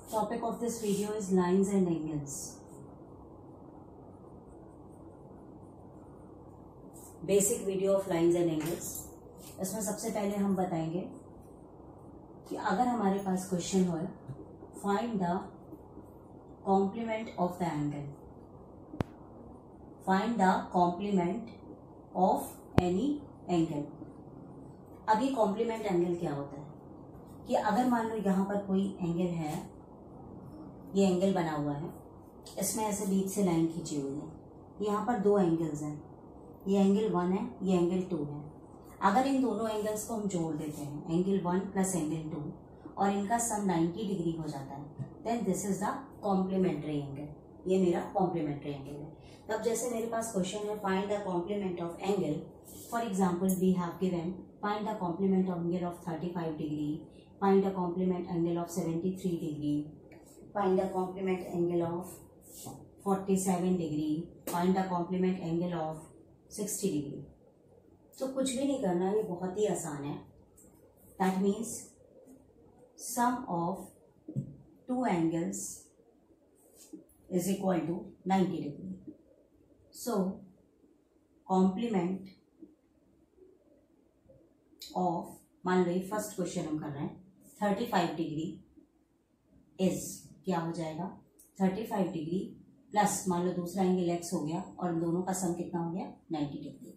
Topic of this video is lines and angles. Basic video of lines and angles. इसमें सबसे पहले हम बताएंगे कि अगर हमारे पास क्वेश्चन हो find the complement of the angle, find the complement of any angle. अब ये कॉम्प्लीमेंट एंगल क्या होता है कि अगर मान लो यहाँ पर कोई एंगल है, ये एंगल बना हुआ है, इसमें ऐसे बीच से लाइन खींची हुई है, यहाँ पर दो एंगल्स हैं, ये एंगल 1 है, ये एंगल 2 है। अगर इन दोनों एंगल्स को हम जोड़ देते हैं, एंगल 1 प्लस एंगल 2, और इनका सम 90 डिग्री हो जाता है, then this is the complementary angle. ये मेरा कॉम्प्लीमेंट्री एंगल है। तब जैसे मेरे पास क्वेश्चन है find the complement of angle, for example we have given find the complement angle of 35 degree, find the complement angle of 73 degree, find the complement angle of 47 degree, find the complement angle of 60 degree। तो कुछ भी नहीं करना, ये बहुत ही आसान है। That means sum of two angles is equal to 90 degree। So complement of, मान लो फर्स्ट क्वेश्चन हम कर रहे हैं, 35 डिग्री इज क्या हो जाएगा 35 डिग्री प्लस मान लो दूसरा एंगल x हो गया, और दोनों का सम कितना हो गया 90 डिग्री।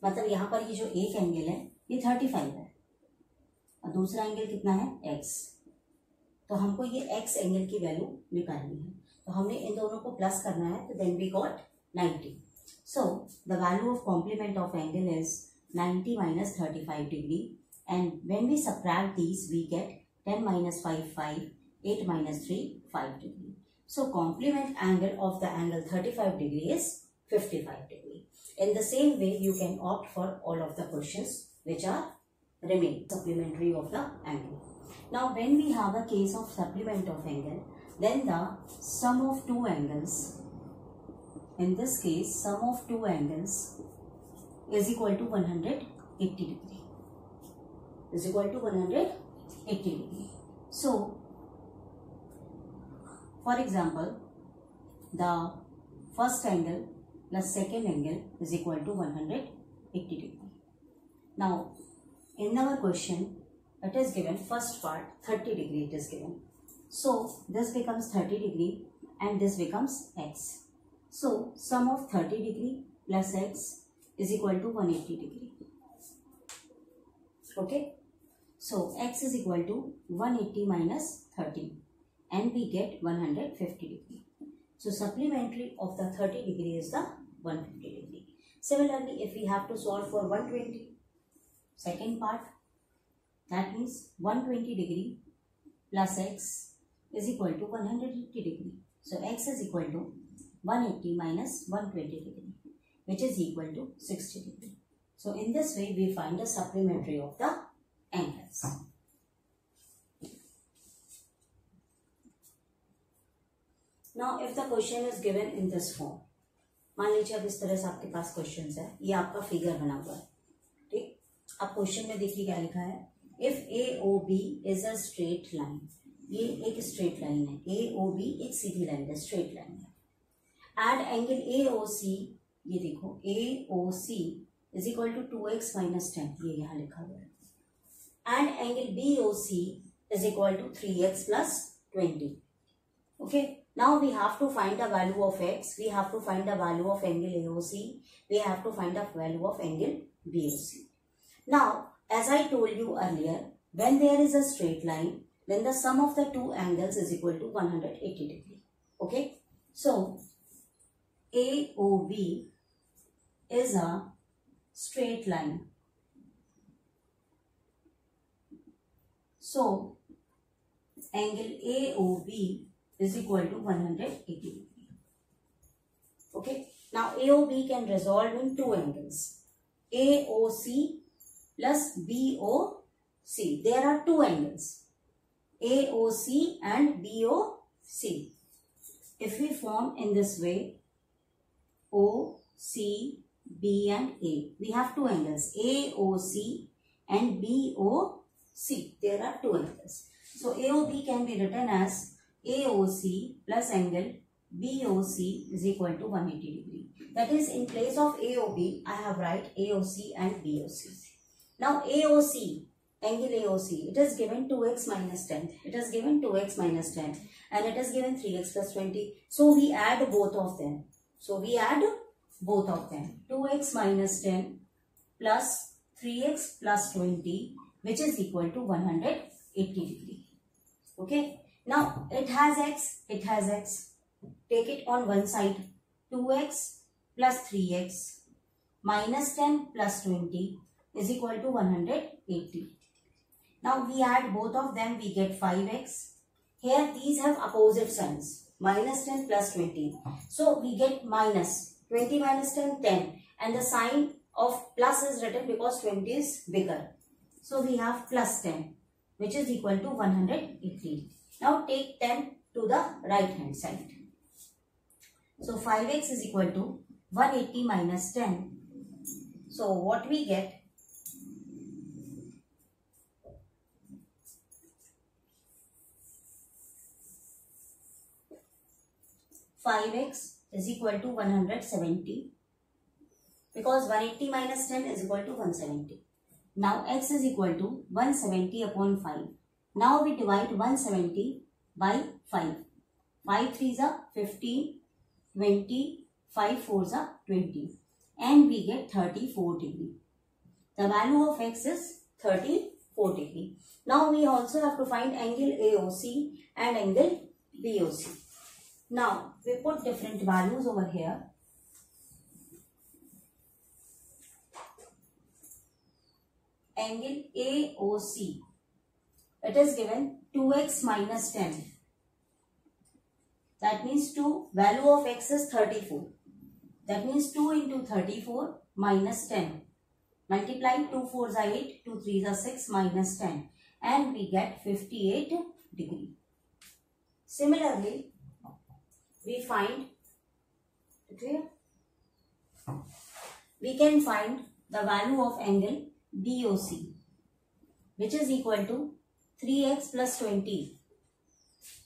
मतलब यहाँ पर ये जो एक एंगल है ये 35 है और दूसरा एंगल कितना है x। तो हमको ये x एंगल की वैल्यू निकालनी है, तो हमने इन दोनों को प्लस करना है, तो then we got 90। So the value of complement of angle is 90 minus 35 degree, and when we subtract these we get 10 minus 5 5, 8 minus 3 5 degree। So complement angle of the angle 35 degree is 55 degree। In the same way you can opt for all of the questions which are remain supplementary of the angle। Now when we have a case of supplement of angle, then the sum of two angles, in this case sum of two angles is equal to 180 degree, is equal to 180 degree। So for example, the first angle plus second angle is equal to 180 degree। Now, in our question, it is given first part 30 degree it is given. So, this becomes 30 degree and this becomes x. So, sum of 30 degree plus x is equal to 180 degree. Okay? So, x is equal to 180 minus 30. And we get 150 degree. So supplementary of the 30 degree is the 150 degree. Similarly, if we have to solve for 120, second part, that means 120 degree plus x is equal to 180 degree. So x is equal to 180 minus 120 degree, which is equal to 60 degree. So in this way, we find the supplementary of the angles. Now if the question is given in this form, मान लीजिए अब इस तरह से आपके पास question है, ये आपका फिगर बना हुआ है, ठीक। अब क्वेश्चन में देखिए क्या लिखा है, if AOB is a straight line, ये एक स्ट्रेट लाइन है, AOB एक सीधी लाइन है, स्ट्रेट लाइन है, एंड एंगल AOC, ये देखो AOC is equal to 2x minus 10, ये यहाँ लिखा हुआ है, and angle BOC is equal to 3x plus 20। Okay, now we have to find the value of x, we have to find the value of angle AOC, we have to find the value of angle BOC. Now, as I told you earlier, when there is a straight line, then the sum of the two angles is equal to 180 degree. Okay, so AOB is a straight line. So, angle AOB is equal to 180 degree. Okay. Now AOB can resolve in two angles, AOC plus BOC. There are two angles, AOC and BOC. If we form in this way, OC, B and A, we have two angles, AOC and BOC. There are two angles. So AOB can be written as AOC plus angle BOC is equal to 180 degree. That is, in place of AOB, I have write AOC and BOC. Now AOC, angle AOC, it is given 2x minus 10. It is given 2x minus 10 and it is given 3x plus 20. So we add both of them. 2x minus 10 plus 3x plus 20, which is equal to 180 degree. Okay. Now it has x. Take it on one side. 2x plus 3x minus 10 plus 20 is equal to 180. Now we add both of them, we get 5x. Here these have opposite signs. Minus 10 plus 20. So we get minus 20 minus 10, 10. And the sign of plus is written because 20 is bigger. So we have plus 10, which is equal to 180. Now take 10 to the right hand side. So 5x is equal to 180 minus 10. So what we get? 5x is equal to 170 because 180 minus 10 is equal to 170. Now x is equal to 170 upon 5. Now we divide 170 by 5. 5 3s are 15, 20, 5 4s are 20 and we get 34 degree. The value of x is 34 degree. Now we also have to find angle AOC and angle BOC. Now we put different values over here. Angle AOC, it is given 2x minus 10. That means value of x is 34. That means 2 into 34 minus 10. Multiply 2 4s are 8, 2 3s are 6 minus 10 and we get 58 degree. Similarly, we can find the value of angle BOC, which is equal to 3x plus 20.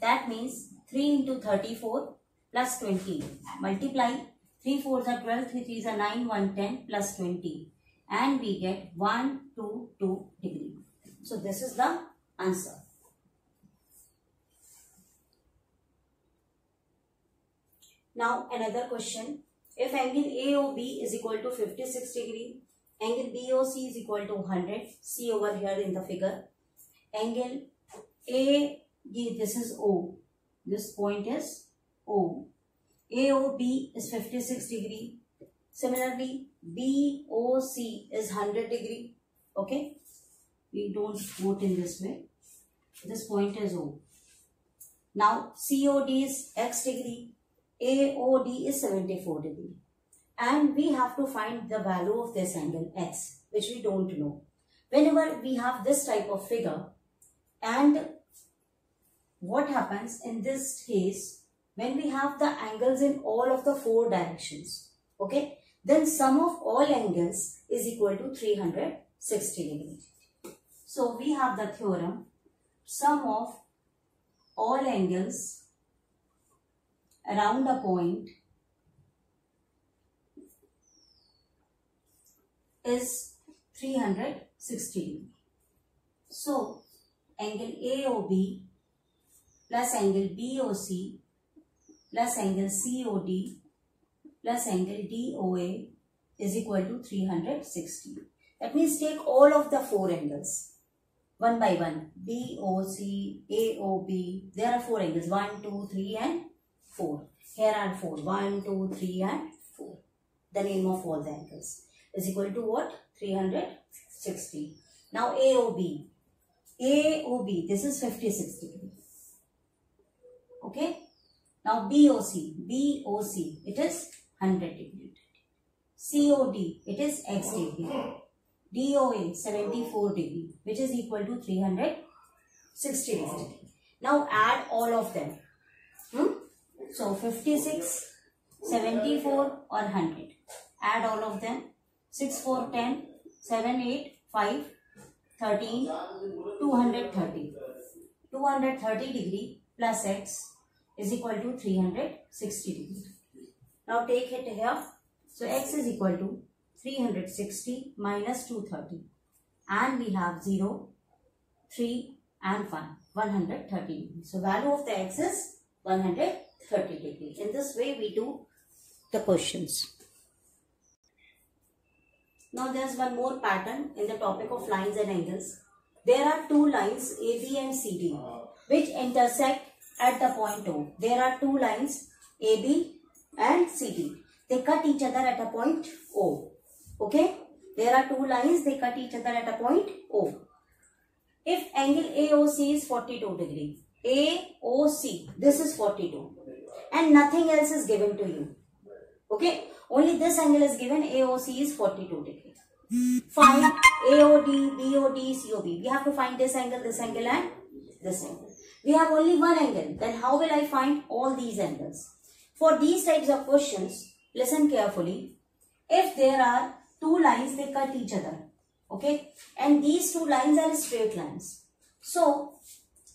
That means 3 into 34 plus 20. Multiply 3 4s are 12, 3 3s are 9, 1 10 plus 20 and we get 122 degree. So this is the answer. Now another question. If angle AOB is equal to 56 degree, angle BOC is equal to 100. See over here in the figure. Angle this is O. This point is O. AOB is 56 degree. Similarly, BOC is 100 degree. Okay. We don't put in this way. This point is O. Now COD is X degree. AOD is 74 degree. And we have to find the value of this angle X, which we don't know. Whenever we have this type of figure, and what happens in this case, when we have the angles in all of the 4 directions, okay, then sum of all angles is equal to 360 degree. So we have the theorem, sum of all angles around a point is 360 degree. So angle AOB plus angle BOC plus angle COD plus angle DOA is equal to 360. That means take all of the 4 angles one by one. BOC, AOB, there are 4 angles, 1, 2, 3 and 4. Here are 4, 1, 2, 3 and 4. The name of all the angles is equal to what? 360. Now AOB. AOB, this is 56 degree. Okay. Now BOC. BOC, it is 100 degree. COD, it is X degree. DOA, 74 degree, which is equal to 360 degree. Now add all of them. So 56, 74 or 100. Add all of them. 6, 4, 10, 7, 8, 5, 13, 230. 230 degree plus x is equal to 360 degree. Now take it here. So x is equal to 360 minus 230. And we have 0, 3 and 1. 130 degree. So value of the x is 130 degree. In this way we do the questions. Now there is one more pattern in the topic of lines and angles. There are two lines AB and CD which intersect at the point O. There are two lines AB and CD. They cut each other at a point O. Okay? There are two lines, they cut each other at a point O. If angle AOC is 42 degree, AOC, this is 42 and nothing else is given to you. Okay? Only this angle is given, AOC is 42 degree. Find AOD, BOD, COB. We have to find this angle and this angle. We have only one angle. Then how will I find all these angles? For these types of questions, listen carefully. If there are two lines, they cut each other. Okay? And these two lines are straight lines. So,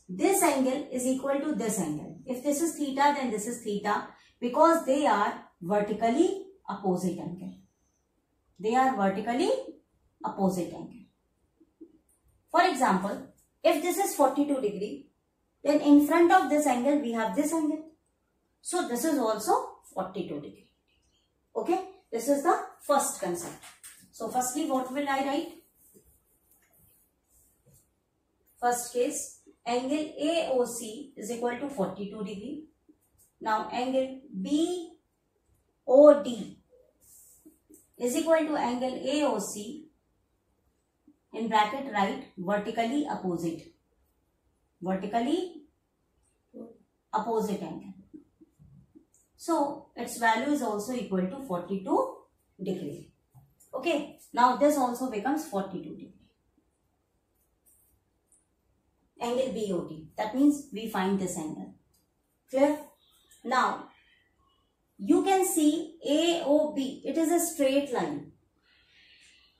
this angle is equal to this angle. If this is theta, then this is theta. Because they are vertically opposite angle. They are vertically opposite angle. For example, if this is 42 degree, then in front of this angle, we have this angle. So, this is also 42 degree. Okay? This is the first concept. So, firstly, what will I write? First case, angle AOC is equal to 42 degree. Now, angle BOD is equal to angle AOC, in bracket write vertically opposite. Vertically opposite angle. So, its value is also equal to 42 degree. Okay. Now, this also becomes 42 degree. Angle BOD. That means we find this angle. Clear? Now, you can see AOB. It is a straight line.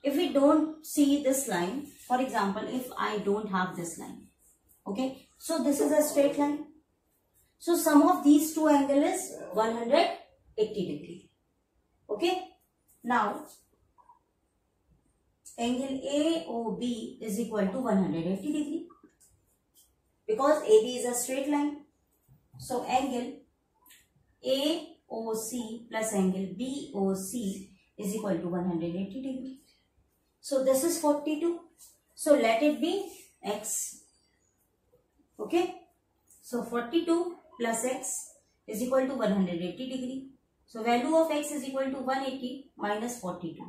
If we don't see this line, for example, if I don't have this line. Okay. So, this is a straight line. So, sum of these two angles is 180 degree. Okay. Now, angle AOB is equal to 180 degree. Because AB is a straight line. So, angle AOC plus angle BOC is equal to 180 degree. So, this is 42. So, let it be x. Okay. So, 42 plus x is equal to 180 degree. So, value of x is equal to 180 minus 42.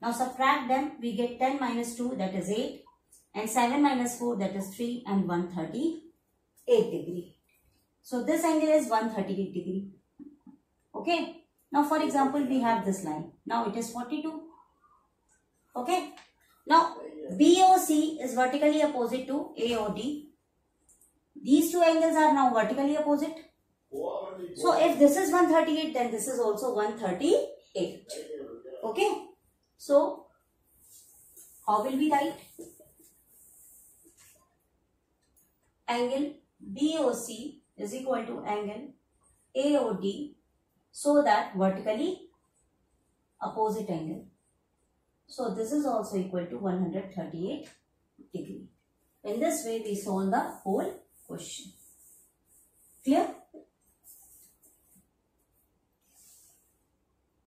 Now, subtract them. We get 10 minus 2, that is 8. And 7 minus 4, that is 3, and 138 degree. So, this angle is 138 degree. Okay. Now, for example, we have this line. Now, it is 42. Okay. Now, BOC is vertically opposite to AOD. These two angles are now vertically opposite. So, if this is 138, then this is also 138. Okay. So, how will we write? Angle BOC is equal to angle AOD, so that vertically opposite angle. So, this is also equal to 138 degree. In this way, we solve the whole question. Clear?